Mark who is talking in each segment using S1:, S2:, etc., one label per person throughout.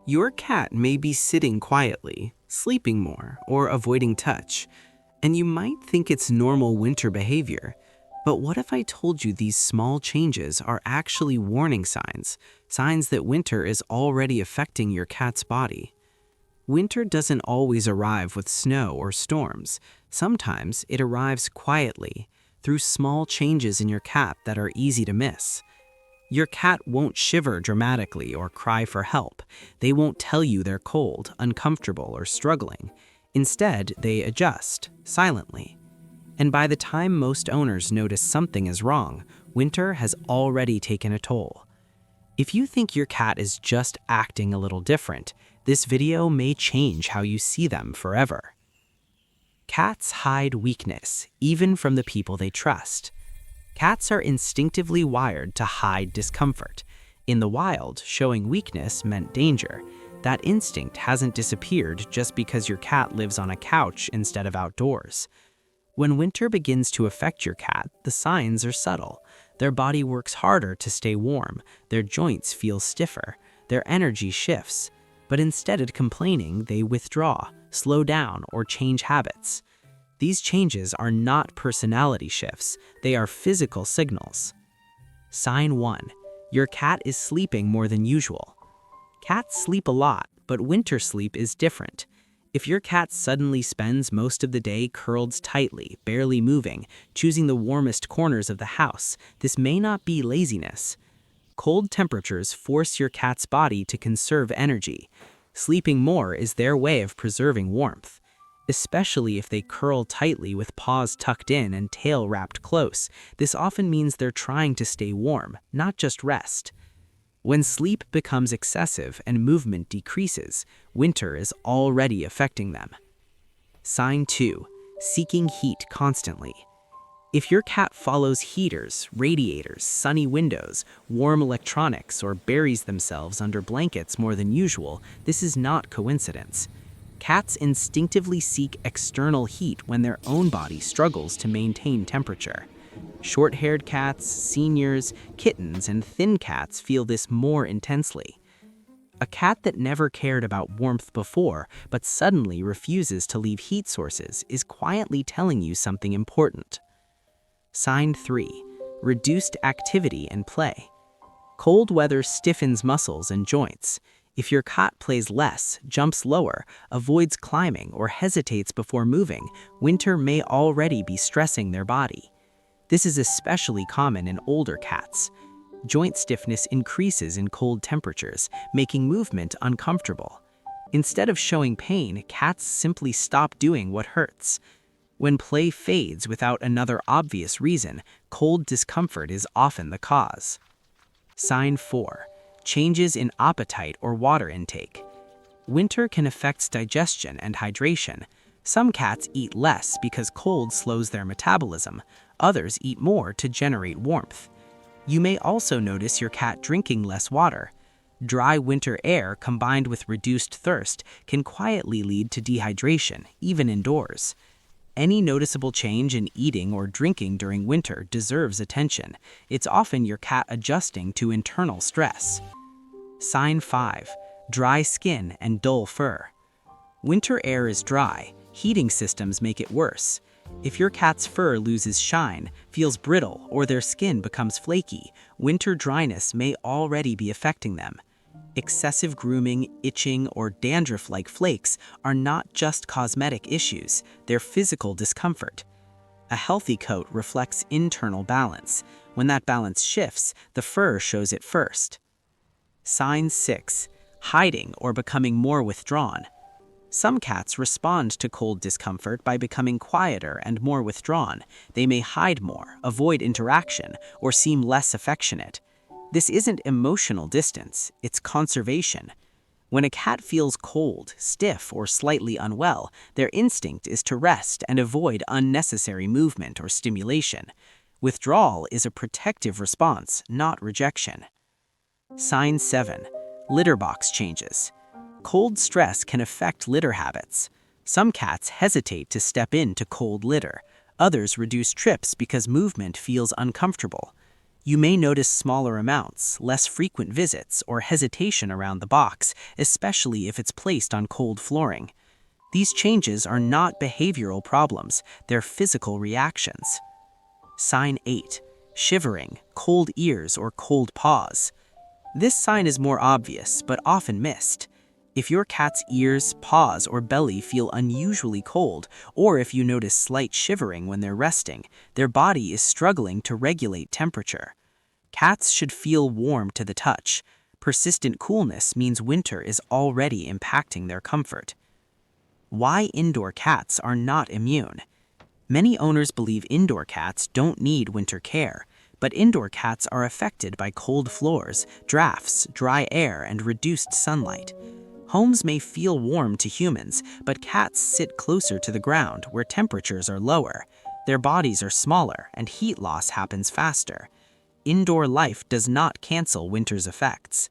S1: Your cat may be sitting quietly, sleeping more, or avoiding touch, and you might think it's normal winter behavior. But what if I told you these small changes are actually warning signs, signs that winter is already affecting your cat's body? Winter doesn't always arrive with snow or storms. Sometimes it arrives quietly, through small changes in your cat that are easy to miss. Your cat won't shiver dramatically or cry for help. They won't tell you they're cold, uncomfortable, or struggling. Instead, they adjust, silently. And by the time most owners notice something is wrong, winter has already taken a toll. If you think your cat is just acting a little different, this video may change how you see them forever. Cats hide weakness, even from the people they trust. Cats are instinctively wired to hide discomfort. In the wild, showing weakness meant danger. That instinct hasn't disappeared just because your cat lives on a couch instead of outdoors. When winter begins to affect your cat, the signs are subtle. Their body works harder to stay warm, their joints feel stiffer, their energy shifts. But instead of complaining, they withdraw, slow down, or change habits. These changes are not personality shifts, they are physical signals. Sign 1. Your cat is sleeping more than usual. Cats sleep a lot, but winter sleep is different. If your cat suddenly spends most of the day curled tightly, barely moving, choosing the warmest corners of the house, this may not be laziness. Cold temperatures force your cat's body to conserve energy. Sleeping more is their way of preserving warmth. Especially if they curl tightly with paws tucked in and tail wrapped close, this often means they're trying to stay warm, not just rest. When sleep becomes excessive and movement decreases, winter is already affecting them. Sign 2. Seeking heat constantly. If your cat follows heaters, radiators, sunny windows, warm electronics, or buries themselves under blankets more than usual, this is not coincidence. Cats instinctively seek external heat when their own body struggles to maintain temperature. Short-haired cats, seniors, kittens, and thin cats feel this more intensely. A cat that never cared about warmth before, but suddenly refuses to leave heat sources, is quietly telling you something important. Sign 3. Reduced activity and play. Cold weather stiffens muscles and joints. If your cat plays less, jumps lower, avoids climbing, or hesitates before moving, winter may already be stressing their body. This is especially common in older cats. Joint stiffness increases in cold temperatures, making movement uncomfortable. Instead of showing pain, cats simply stop doing what hurts. When play fades without another obvious reason, cold discomfort is often the cause. Sign 4. Changes in appetite or water intake. Winter can affect digestion and hydration. Some cats eat less because cold slows their metabolism. Others eat more to generate warmth. You may also notice your cat drinking less water. Dry winter air combined with reduced thirst can quietly lead to dehydration, even indoors. Any noticeable change in eating or drinking during winter deserves attention. It's often your cat adjusting to internal stress. Sign 5. Dry skin and dull fur. Winter air is dry. Heating systems make it worse. If your cat's fur loses shine, feels brittle, or their skin becomes flaky, winter dryness may already be affecting them. Excessive grooming, itching, or dandruff-like flakes are not just cosmetic issues, they're physical discomfort. A healthy coat reflects internal balance. When that balance shifts, the fur shows it first. Sign 6. Hiding or becoming more withdrawn. Some cats respond to cold discomfort by becoming quieter and more withdrawn. They may hide more, avoid interaction, or seem less affectionate. This isn't emotional distance, it's conservation. When a cat feels cold, stiff, or slightly unwell, their instinct is to rest and avoid unnecessary movement or stimulation. Withdrawal is a protective response, not rejection. Sign 7. Litter box changes. Cold stress can affect litter habits. Some cats hesitate to step into cold litter. Others reduce trips because movement feels uncomfortable. You may notice smaller amounts, less frequent visits, or hesitation around the box, especially if it's placed on cold flooring. These changes are not behavioral problems, they're physical reactions. Sign 8. Shivering, cold ears, or cold paws. This sign is more obvious, but often missed. If your cat's ears, paws, or belly feel unusually cold, or if you notice slight shivering when they're resting, their body is struggling to regulate temperature. Cats should feel warm to the touch. Persistent coolness means winter is already impacting their comfort. Why indoor cats are not immune. Many owners believe indoor cats don't need winter care, but indoor cats are affected by cold floors, drafts, dry air, and reduced sunlight. Homes may feel warm to humans, but cats sit closer to the ground where temperatures are lower. Their bodies are smaller and heat loss happens faster. Indoor life does not cancel winter's effects.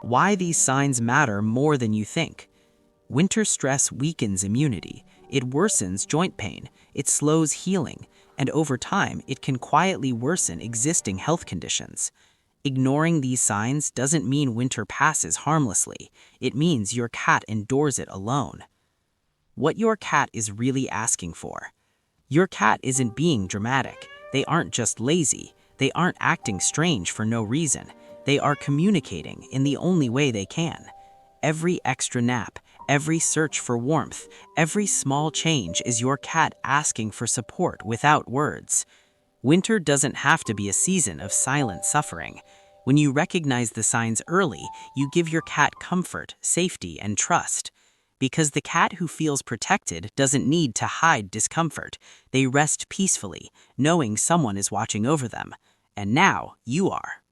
S1: Why these signs matter more than you think. Winter stress weakens immunity, it worsens joint pain, it slows healing, and over time it can quietly worsen existing health conditions. Ignoring these signs doesn't mean winter passes harmlessly, it means your cat endures it alone. What your cat is really asking for. Your cat isn't being dramatic, they aren't just lazy, they aren't acting strange for no reason, they are communicating in the only way they can. Every extra nap, every search for warmth, every small change is your cat asking for support without words. Winter doesn't have to be a season of silent suffering. When you recognize the signs early, you give your cat comfort, safety, and trust. Because the cat who feels protected doesn't need to hide discomfort. They rest peacefully, knowing someone is watching over them. And now you are.